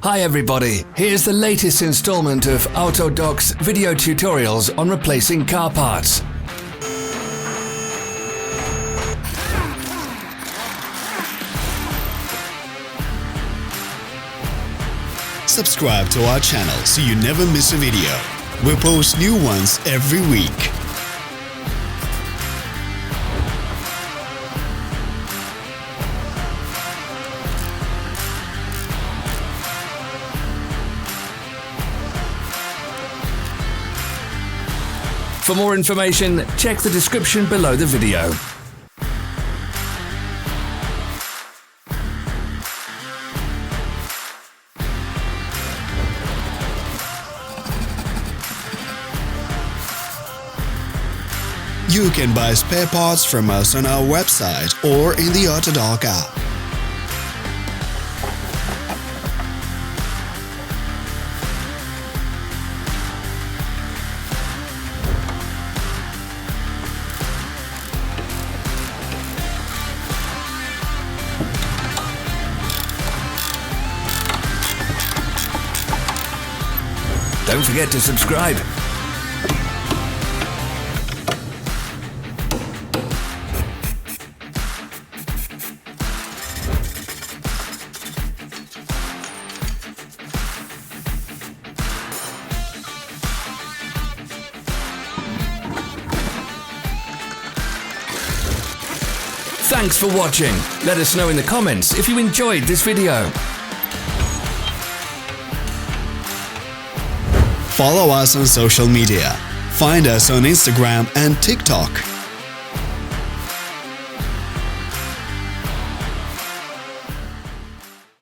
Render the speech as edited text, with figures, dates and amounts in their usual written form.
Hi everybody, here's the latest installment of Autodoc's video tutorials on replacing car parts. Subscribe to our channel so you never miss a video. We post new ones every week. For more information, check the description below the video. You can buy spare parts from us on our website or in the Autodoc app. Don't forget to subscribe. Thanks for watching. Let us know in the comments if you enjoyed this video. Follow us on social media. Find us on Instagram and TikTok.